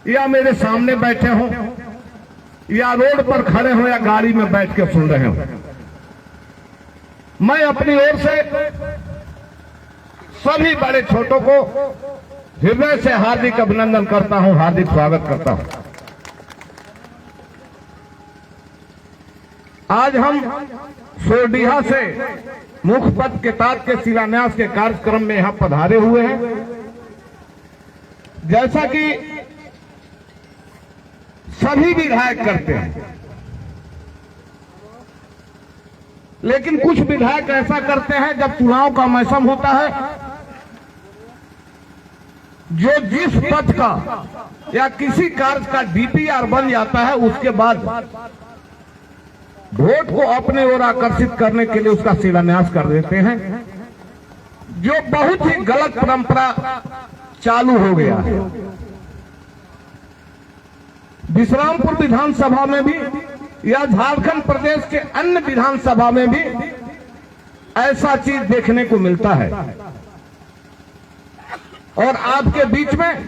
या मेरे सामने बैठे हों, या रोड पर खड़े हो, या गाड़ी में बैठ के सुन रहे हो, मैं अपनी ओर से सभी बड़े छोटों को हृदय से हार्दिक अभिनंदन करता हूं, हार्दिक स्वागत करता हूं। आज हम सोरडीहा से मुखपथ के तात के शिलान्यास के कार्यक्रम में यहां पधारे हुए हैं। जैसा कि सभी विधायक करते हैं, लेकिन कुछ विधायक ऐसा करते हैं जब चुनाव का मौसम होता है, जो जिस पथ का या किसी कार्य का डीपीआर बन जाता है, उसके बाद वोट को अपने ओर आकर्षित करने के लिए उसका शिलान्यास कर देते हैं, जो बहुत ही गलत परंपरा चालू हो गया है। विश्रामपुर विधानसभा में भी या झारखंड प्रदेश के अन्य विधानसभा में भी ऐसा चीज देखने को मिलता है। और आपके बीच में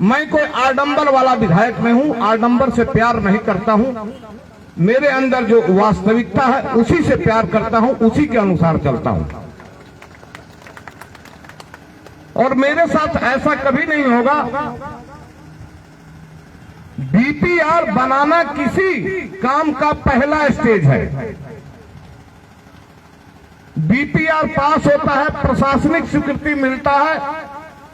मैं कोई आडंबर वाला विधायक नहीं हूं, आडंबर से प्यार नहीं करता हूं। मेरे अंदर जो वास्तविकता है उसी से प्यार करता हूं, उसी के अनुसार चलता हूं। और मेरे साथ ऐसा कभी नहीं होगा। डीपीआर बनाना किसी काम का पहला स्टेज है। डीपीआर पास होता है, प्रशासनिक स्वीकृति मिलता है,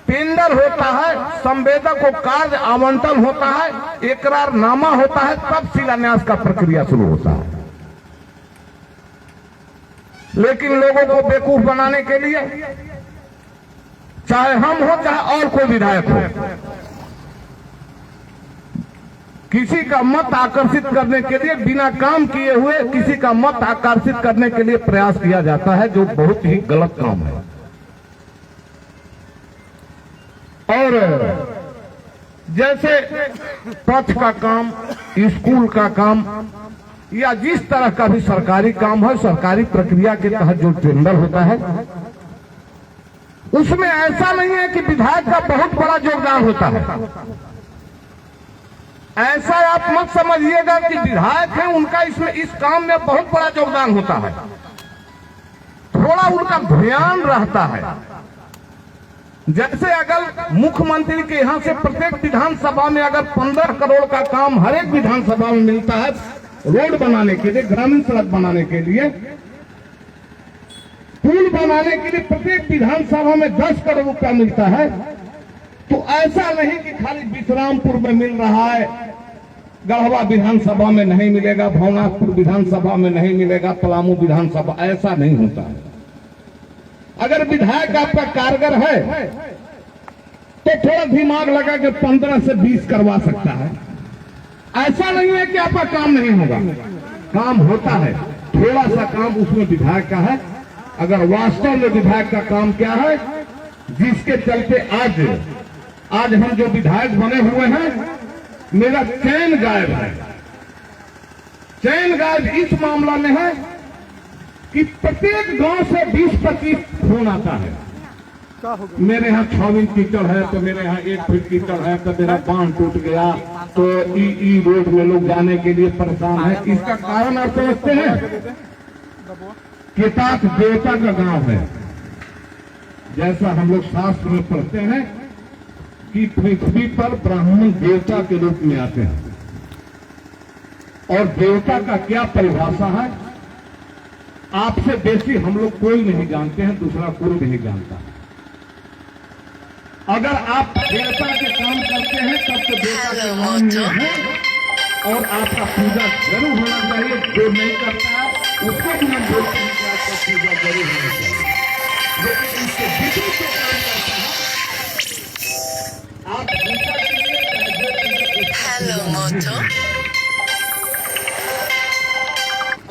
टेंडर होता है, संवेदक को कार्य आवंटन होता है, इकरारनामा होता है, तब शिलान्यास का प्रक्रिया शुरू होता है। लेकिन लोगों को बेवकूफ बनाने के लिए, चाहे हम हो चाहे और कोई विधायक हो, किसी का मत आकर्षित करने के लिए बिना काम किए हुए किसी का मत आकर्षित करने के लिए प्रयास किया जाता है, जो बहुत ही गलत काम है। और जैसे पथ का काम, स्कूल का काम या जिस तरह का भी सरकारी काम है, सरकारी प्रक्रिया के तहत जो टेंडर होता है, उसमें ऐसा नहीं है कि विधायक का बहुत बड़ा योगदान होता है। ऐसा आप मत समझिएगा कि विधायक हैं उनका इसमें इस काम में बहुत बड़ा योगदान होता है। थोड़ा उनका ध्यान रहता है। जैसे अगर मुख्यमंत्री के यहां से प्रत्येक विधानसभा में अगर 15 करोड़ का काम हर एक विधानसभा में मिलता है, रोड बनाने के लिए, ग्रामीण सड़क बनाने के लिए, पुल बनाने के लिए प्रत्येक विधानसभा में 10 करोड़ रुपया मिलता है, तो ऐसा नहीं कि खाली विश्रामपुर में मिल रहा है, गढ़वा विधानसभा में नहीं मिलेगा, भवनाथपुर विधानसभा में नहीं मिलेगा, पलामू विधानसभा, ऐसा नहीं होता है। अगर विधायक आपका कारगर है तो थोड़ा दिमाग लगा के 15 से 20 करवा सकता है। ऐसा नहीं है कि आपका काम नहीं होगा, काम होता है। थोड़ा सा काम उसमें विधायक का है। अगर वास्तव में विधायक का काम क्या है, जिसके चलते आज हम जो विधायक बने हुए हैं, मेरा चैन गायब है। चैन गायब इस मामला में है कि प्रत्येक गांव से 20-25 फोन आता है। मेरे यहाँ 6 इंच कीचड़ है, तो मेरे यहाँ 1 फीट कीचड़ है, तो मेरा बांध टूट गया, तो ई रोड में लोग जाने के लिए परेशान है। इसका कारण आप समझते हैं? किताब देवता का गांव है। जैसा हम लोग शास्त्र में पढ़ते हैं कि पृथ्वी पर ब्राह्मण देवता के रूप में आते हैं, और देवता का क्या परिभाषा है आपसे बेसी हम लोग कोई नहीं जानते हैं, दूसरा कोई नहीं जानता। अगर आप देवता के काम करते हैं तब तो देवता के मान में है, और आपका पूजा जरूर होना चाहिए। जो नहीं करता है उसको भी हम बोलते हैं कि आपका पूजा जरूर होना चाहिए। लेकिन इसके विपरीत जो काम करता है, आप हेलो मोटो,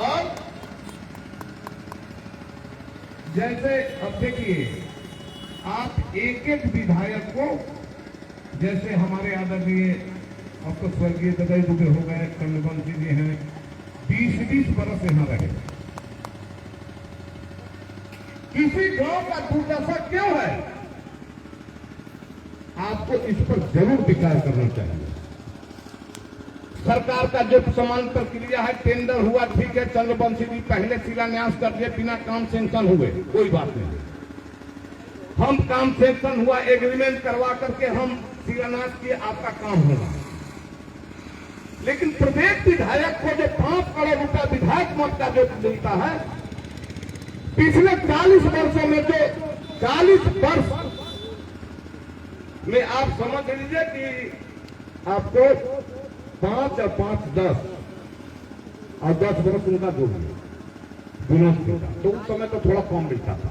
और जैसे अब देखिए, आप एक एक विधायक को, जैसे हमारे आदरणीय अब तो स्वर्गीय ददाई दुबे हो गए, कन्नवंशी जी हैं, 20-20 बरस यहाँ रहे। किसी गांव का दुर्दशा क्यों है? आपको इस पर जरूर विचार करना चाहिए। सरकार का जो समान प्रक्रिया है, टेंडर हुआ, ठीक है, चंद्रवंशी जी पहले शिलान्यास कर दिए, बिना काम सेंक्शन हुए, कोई बात नहीं। हम काम सेंक्शन हुआ, एग्रीमेंट करवा करके हम शिलान्यास किए, आपका काम होगा। लेकिन प्रत्येक विधायक को जो 5 करोड़ रुपया विधायक मत का जो मिलता है, पिछले 40 वर्षों में जो 40 वर्ष में आप समझ लीजिए कि आपको 5 और 5 10 और 10 वर्ष उनका जो भी विनोद मिलता, तो उस समय तो थोड़ा कम मिलता था।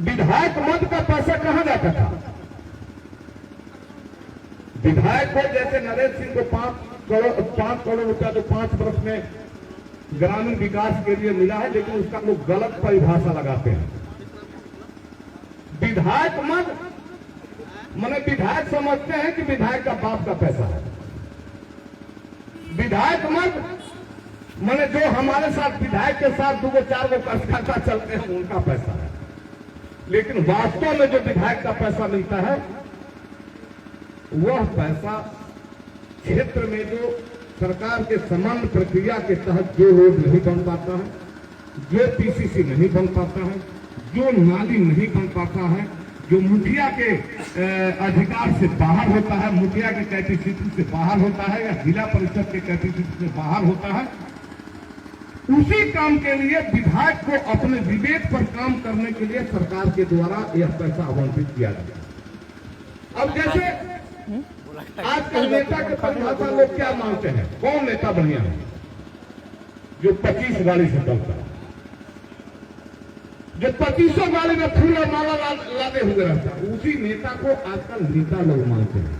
विधायक मत का पैसा कहां जाता था? विधायक को जैसे नरेश सिंह को 5 करोड़ रुपया जो 5 वर्ष में ग्रामीण विकास के लिए मिला है, लेकिन उसका लोग गलत परिभाषा लगाते हैं। विधायक मत माने विधायक समझते हैं कि विधायक का बाप का पैसा है। विधायक मत माने जो हमारे साथ विधायक के साथ 2-4 खाता चलते हैं, उनका पैसा है। लेकिन वास्तव में जो विधायक का पैसा मिलता है, वह पैसा क्षेत्र में जो सरकार के समान प्रक्रिया के तहत जो रोड नहीं बन पाता है, जो पीसीसी नहीं बन पाता है, जो नाली नहीं बन पाता है, जो मुखिया के अधिकार से बाहर होता है, मुखिया के कैपेसिटी से बाहर होता है, या जिला परिषद के कैपेसिटी से बाहर होता है, उसी काम के लिए विधायक को अपने विवेक पर काम करने के लिए सरकार के द्वारा यह पैसा आवंटित किया जाता है। अब जैसे आजकल नेता के परिभाषा लोग क्या मानते हैं? कौन नेता बढ़िया है? जो 25 गाड़ी से चलता है, जो 25 गाड़ी में फूल और माला लादे हुए रहता है, उसी नेता को आजकल नेता लोग मानते हैं।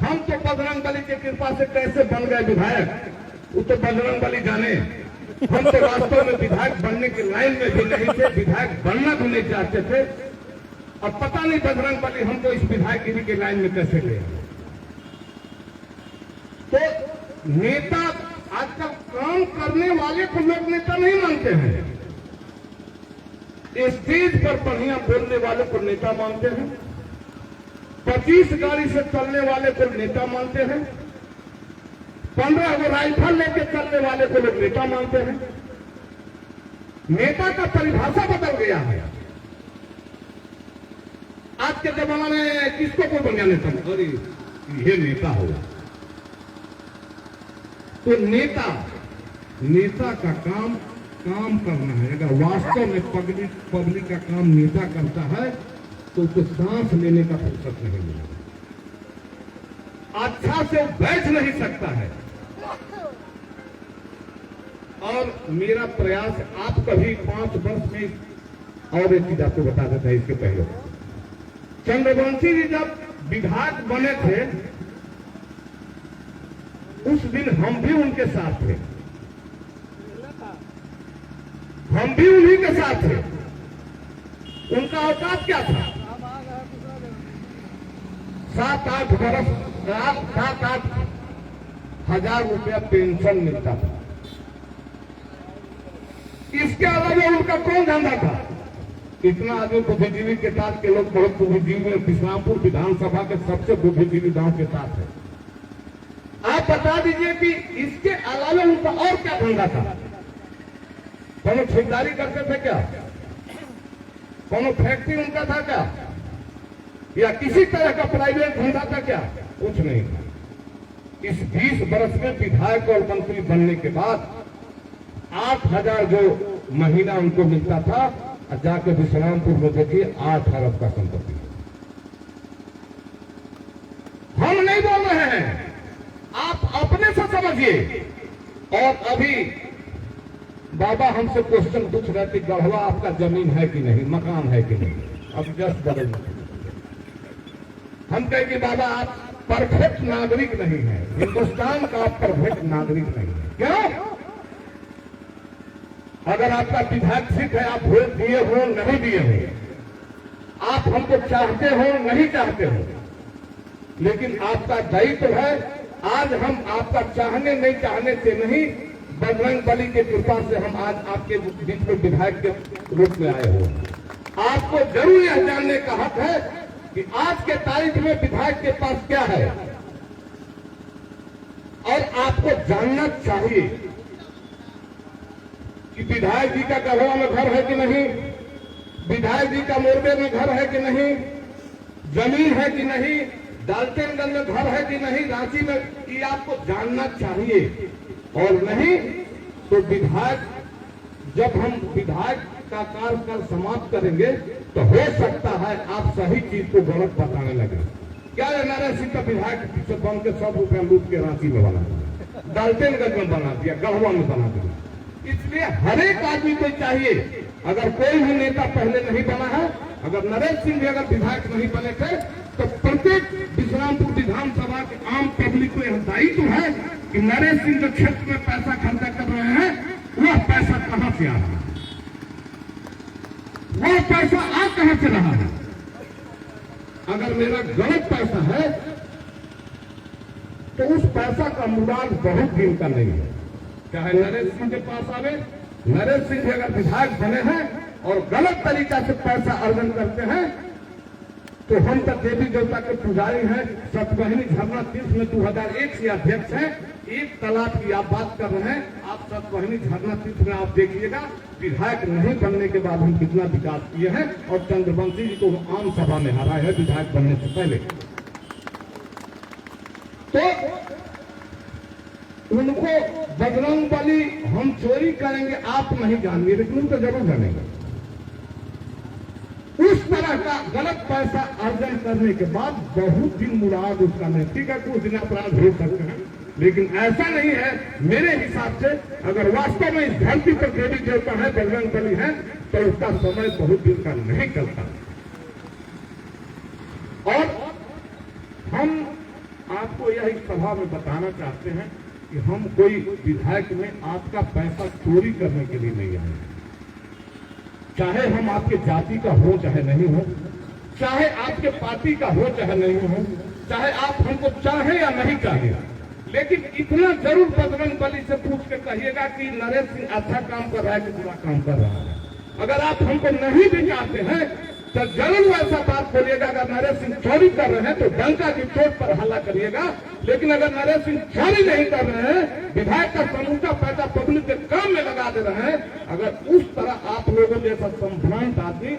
हम तो बजरंग बली की कृपा से कैसे बन गए विधायक, वो तो बजरंग बली जाने। हम तो वास्तव में विधायक बनने की लाइन में भी नहीं थे, विधायक बनना भी नहीं चाहते थे, और पता नहीं बजरंग बली हमको इस विधायकगिरी के लाइन में कैसे ले। तो नेता आजकल काम करने वाले को लोग नेता नहीं मानते हैं, स्टेज पर बढ़िया बोलने वाले को नेता मानते हैं, 25 गाड़ी से चलने वाले को नेता मानते हैं, 15 राइफल लेके चलने वाले को लोग नेता मानते हैं। नेता का परिभाषा बदल गया है। आज के जमाना में किसको कोई बढ़िया नेता, अरे ये नेता होगा। तो नेता का काम करना है। अगर वास्तव में पब्लिक का काम नेता करता है, तो उसको सांस लेने का फुर्सत नहीं मिलेगा, अच्छा से बैठ नहीं सकता है। और मेरा प्रयास, आप कभी 5 वर्ष में, और एक चीज आपको बता देता है, इसके पहले चंद्रवंशी जी जब विधायक बने थे, उस दिन हम भी उनके साथ थे, हम भी उन्हीं के साथ थे। उनका औकात क्या था? 7-8 बरस 7-8 हजार रुपया पेंशन मिलता था। इसके अलावा उनका कौन धंधा था? इतना आदमी बुद्धिजीवी के साथ के लोग बहुत बुद्धिजीवी, विश्रामपुर विधानसभा के सबसे बुद्धिजीवी गांव के साथ है। आप बता दीजिए कि इसके अलावा उनका और क्या धंधा था? कोनो ठेकेदारी करते थे क्या? कोनो फैक्ट्री उनका था क्या? या किसी तरह का प्राइवेट धंधा था क्या? कुछ नहीं था। इस 20 वर्ष में विधायक और मंत्री बनने के बाद 8,000 जो महीना उनको मिलता था, जाके विश्रामपुर में देखिए 8 अरब का संपत्ति। हम नहीं बोल रहे हैं, आप अपने से समझिए। और अभी बाबा हमसे क्वेश्चन पूछ रहे थे, गढ़वा आपका जमीन है कि नहीं, मकान है कि नहीं? अब जस्ट बदल, हम कहें कि बाबा आप परफेक्ट नागरिक नहीं है, हिंदुस्तान का आप परफेक्ट नागरिक नहीं है। क्यों? अगर आपका विधायक सीट है, आप वोट दिए हो नहीं दिए हो, आप हमको चाहते हो नहीं चाहते हो, लेकिन आपका दायित्व है। आज हम आपका चाहने नहीं चाहने से नहीं, बजरंग बली की कृपा से हम आज आपके बीच में विधायक के रूप में आए हो। आपको जरूर यह जानने का हक है कि आज के तारीख में विधायक के पास क्या है, और आपको जानना चाहिए कि विधायक जी का गढ़वा में घर है कि नहीं, विधायक जी का मोरबे में घर है कि नहीं, जमीन है कि नहीं, डाल्टनगंज में घर है कि नहीं, रांची में, ये आपको जानना चाहिए। और नहीं तो विधायक, जब हम विधायक का कार्यकाल समाप्त करेंगे तो हो सकता है आप सही चीज को गलत बताने लगे। क्या नारायण सिंह का विधायक के पीछे बन के 100 रुपया लूट के रांची में बना दिया, डाल्टनगंज में बना दिया, गढ़वा में बना दिया। इसलिए हर एक आदमी को चाहिए, अगर कोई भी नेता पहले नहीं बना है, अगर नरेश सिंह भी अगर विधायक नहीं बने थे, तो प्रत्येक विश्रामपुर विधानसभा के आम पब्लिक को यह दायित्व है कि नरेश सिंह जो क्षेत्र में पैसा खर्चा कर रहे हैं, वह पैसा कहां से आ रहा है, वह पैसा आ कहां से रहा है। अगर मेरा गलत पैसा है तो उस पैसा का मुराद बहुत दिन का नहीं है, चाहे नरेश सिंह के पास आवे। नरेश सिंह अगर विधायक बने हैं और गलत तरीका से पैसा अर्जन करते हैं, तो हम तक देवी देवता के पुजारी हैं, सतबहिनी झरना तीर्थ में 2001 से अध्यक्ष हैं। एक तालाब की आप बात कर रहे हैं, आप सतबहिनी झरना तीर्थ में आप देखिएगा, विधायक नहीं बनने के बाद हम कितना विकास किए हैं, और चंद्रवंशी जी को आम सभा में हराए हैं विधायक बनने से पहले। तो उनको बजरंगबली हम चोरी करेंगे आप नहीं जानेंगे, लेकिन उनको जरूर जानेंगे। उस तरह का गलत पैसा अर्जन करने के बाद बहुत दिन मुराद उसका नहीं, ठीक है, कुछ दिन अपराध हो सकते हैं, लेकिन ऐसा नहीं है। मेरे हिसाब से अगर वास्तव में इस धरती पर देवी देवता है, बजरंगबली है, तो उसका समय बहुत दिन का नहीं चलता। और हम आपको यह इस सभा में बताना चाहते हैं कि हम कोई विधायक में आपका पैसा चोरी करने के लिए नहीं आए, चाहे हम आपके जाति का हो चाहे नहीं हो, चाहे आपके पार्टी का हो चाहे नहीं हो, चाहे आप हमको चाहे या नहीं चाहे, लेकिन इतना जरूर बजरंगबली से पूछ के कहिएगा कि नरेश सिंह अच्छा काम कर रहा है कि बुरा काम कर रहा है। अगर आप हमको नहीं भी चाहते हैं तो जरूर ऐसा बात बोलिएगा, अगर नरेश सिंह चोरी कर रहे हैं तो डंका की चोट पर हल्ला करिएगा, लेकिन अगर नरेश सिंह चोरी नहीं कर रहे हैं, विधायक का समूचा पैसा पब्लिक के काम में लगा दे रहे हैं, अगर उस तरह आप लोगों जैसा संभ्रांत आदमी,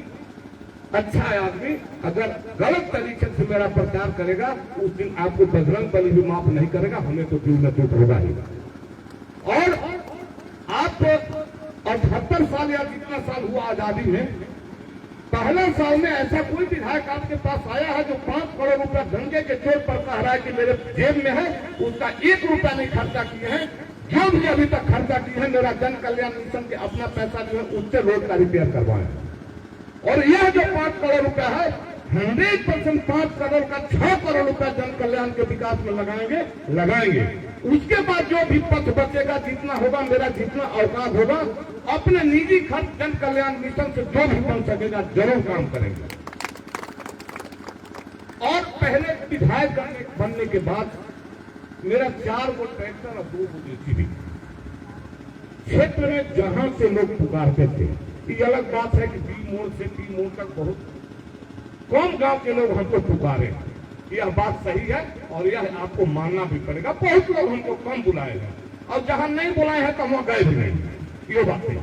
अच्छा आदमी अगर गलत तरीके से मेरा प्रचार करेगा, उस दिन आपको बजरंगबली भी माफ नहीं करेगा, हमें तो जीव में दुख होगा ही। और आप 78 साल या जितना साल हुआ आजादी में, पहले साल में ऐसा कोई विधायक आपके पास आया है जो 5 करोड़ रुपया दंगे के चोट पर कह रहा है कि मेरे जेब में है, उसका 1 रुपया नहीं खर्चा किए हैं, जो भी अभी तक खर्चा किए हैं मेरा जन कल्याण मिशन के अपना पैसा जो है उससे रोड का रिपेयर करवाए। और यह जो 5 करोड़ रुपया है 100% 5 करोड़ का 6 करोड़ रुपया जन कल्याण के विकास में लगाएंगे। उसके बाद जो भी पथ बचेगा, जितना होगा, मेरा जितना औकात होगा, अपने निजी खर्च जन कल्याण मिशन से जो भी बन सकेगा जरूर काम करेंगे। और पहले विधायक बनने के बाद मेरा 4 गो ट्रैक्टर और 2 गो जेसीबी क्षेत्र में जहां से लोग पुकारते थे। ये अलग बात है कि बी मोड़ से टी मोड़ तक बहुत कम गांव के लोग हमको पुकारे, यह बात सही है और यह आपको मानना भी पड़ेगा। बहुत लोग हमको कम बुलाए हैं और जहां नहीं बुलाए हैं तो वहां गए भी नहीं, ये बात है।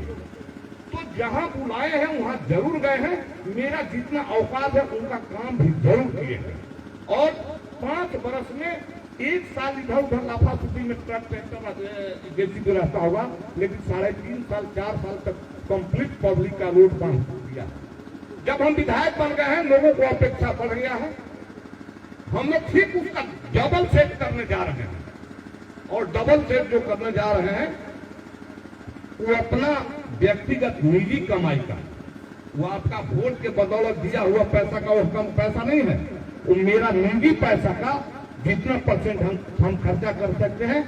तो जहां बुलाए हैं वहां जरूर गए हैं, मेरा जितना औकात है उनका काम भी जरूर किए हैं। और 5 बरस में 1 साल इधर उधर लाफाफूफी में ट्रक ट्रैक्टर जेसीबी रहता होगा, लेकिन 3.5 साल 4 साल तक कंप्लीट पब्लिक का रोड बंद किया। जब हम विधायक बन गए हैं लोगों को अपेक्षा बढ़ गया है, हम लोग ठीक उसका डबल सेट करने जा रहे हैं। और डबल सेट जो करने जा रहे हैं वो अपना व्यक्तिगत निजी कमाई का, वो आपका वोट के बदौलत दिया हुआ पैसा का वो कम पैसा नहीं है, वो मेरा निजी पैसा का जितना परसेंट हम खर्चा कर सकते हैं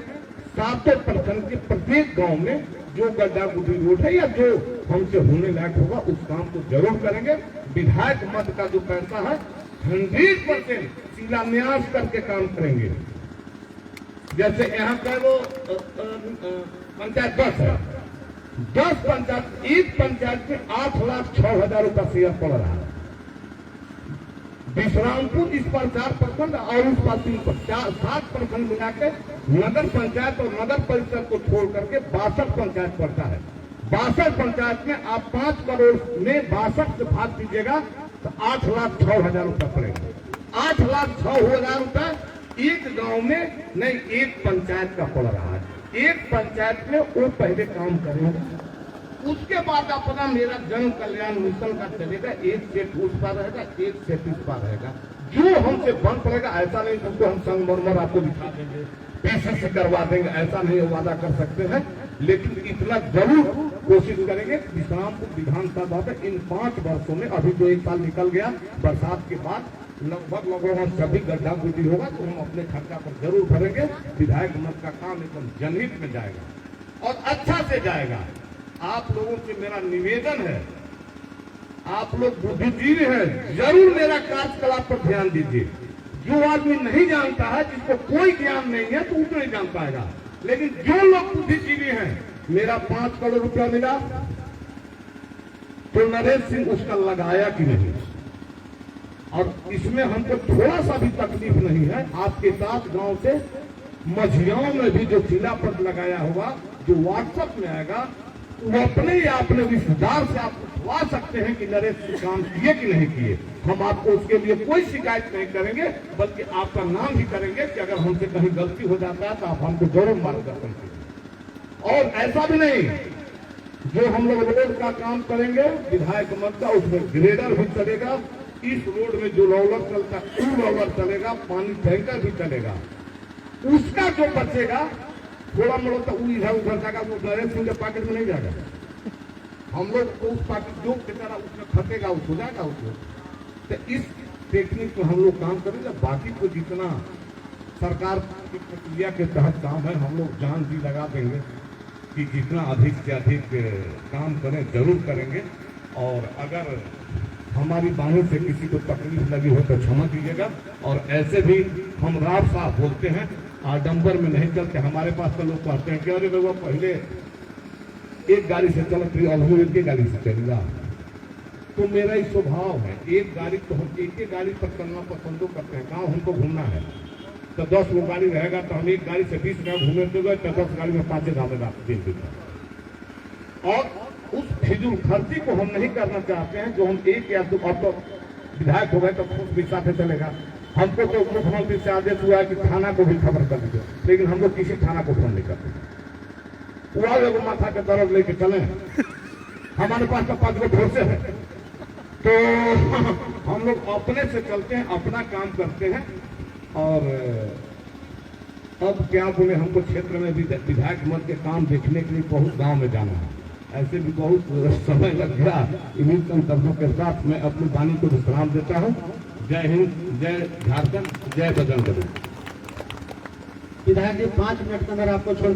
7% के प्रत्येक गांव में जो गड्ढा गुड्ढी रोड है या जो हमसे होने लायक होगा उस काम को जरूर करेंगे। विधायक मत का जो पैसा है 100% शिलान्यास करके काम करेंगे। जैसे यहाँ का वो पंचायत 10 है, 10 पंचायत, एक पंचायत में 8,06,000 रुपया शेयर पड़ रहा है। विश्रामपुर इस पर 4 प्रखंड और उस पर 7 प्रखंड मिला के नगर पंचायत और नगर परिषद को छोड़ करके 62 पंचायत पड़ता है। 62 पंचायत में आप 5 करोड़ में 62 से भाग दीजिएगा तो 8,06,000 रुपया पड़ेगा। 8,06,000 रुपया एक गांव में नहीं, एक पंचायत का पड़ रहा है। एक पंचायत में वो पहले काम करेंगे, उसके बाद अपना मेरा जन कल्याण मिशन का चलेगा। एक सेट उस पर रहेगा, एक सेट इस पर रहेगा। जो हमसे बन पड़ेगा, ऐसा नहीं तुमको हम संगमरमर आपको दिखा देंगे, पैसे से करवा देंगे, ऐसा नहीं वादा कर सकते हैं। लेकिन इतना जरूर कोशिश करेंगे। विश्रामपुर विधानसभा में इन 5 वर्षों में, अभी तो 1 साल निकल गया, बरसात के बाद लगभग हम सभी गड्ढा गुड्ढी होगा तो हम अपने खर्चा पर जरूर भरेंगे। विधायक मत का काम एकदम जनहित में जाएगा और अच्छा से जाएगा। आप लोगों से मेरा निवेदन है, आप लोग बुद्धिजीवी हैं, जरूर मेरा कार्यकलाप पर ध्यान दीजिए। जो आदमी नहीं जानता है, जिसको कोई ज्ञान नहीं है, तो उसको नहीं जान पाएगा। लेकिन जो लोग बुद्धिजीवी हैं, मेरा 5 करोड़ रुपया मिला तो नरेश सिंह उसका लगाया कि नहीं, और इसमें हमको थोड़ा सा भी तकलीफ नहीं है। आपके साथ गांव से मझियाओं में भी जो शिलापट लगाया होगा, जो व्हाट्सएप में आएगा, वो अपने ही अपने रिश्तेदार से आप पूछवा सकते हैं कि नरेश सिंह काम किए कि नहीं किए। हम आपको उसके लिए कोई शिकायत नहीं करेंगे, बल्कि आपका नाम भी करेंगे कि अगर हमसे कहीं गलती हो जाता है तो आप हमको जरूर मार्गदर्शन कीजिए। और ऐसा भी नहीं, जो हम लोग रोड का काम करेंगे विधायक मत का, उसमें ग्रेडर भी चलेगा। इस रोड में जो रोलर चलता है, रोलर चलेगा, पानी टैंकर भी चलेगा। उसका जो बचेगा थोड़ा मोड़ा तो इधर उधर जाएगा, वो नरेश सिंह के पॉकेट में नहीं जाएगा। हम लोग को उस पॉकेट जो बेचारा उसमें फटेगा, उसको जाएगा उसको। तो इस टेक्निक में हम लोग काम करेंगे। बाकी तो जितना सरकार की प्रक्रिया के तहत काम है, हम लोग जान भी लगा देंगे कि जितना अधिक से अधिक काम करें जरूर करेंगे। और अगर हमारी बातों से किसी को तकलीफ लगी हो तो क्षमा कीजिएगा। और ऐसे भी हम रात साफ बोलते हैं, आडंबर में नहीं चलते। हमारे पास तो लोग कहते हैं कि अरे वो पहले एक गाड़ी से चलत रही, अब एक गाड़ी से चलेगा। तो मेरा ही स्वभाव है, एक गाड़ी तो हम एक गाड़ी पर चलना पसंद करते हैं। गाँव हमको घूमना है तो 10 लोग गाड़ी रहेगा तो हम एक गाड़ी से 20 गाँव घूमे तो गए, तो 10 गाड़ी में 5 गाँव में दिन दिन। और उस फिजूल खर्ची को हम नहीं करना चाहते हैं। जो हम एक या 2 अब तो विधायक हो गए तो खुद भी साथ चलेगा। हमको तो मुख्यमंत्री से आदेश हुआ है कि थाना को भी खबर कर दीजिए, लेकिन हम लोग किसी थाना को फोन नहीं करते। पूरा लोग माथा के तरफ लेके चले, हमारे पास तो 5 गो फोर्से है, तो हम लोग अपने से चलते हैं, अपना काम करते हैं। और अब क्या बोले, हमको क्षेत्र में भी विधायक मत के काम देखने के लिए बहुत गांव में जाना है। ऐसे भी बहुत समय लग गया। इन्हीं संकल्पों के साथ मैं अपनी वाणी को विश्राम देता हूँ। जय हिंद, जय झारखंड, जय बजरंग बली। विधायक जी 5 मिनट के अंदर आपको छोड़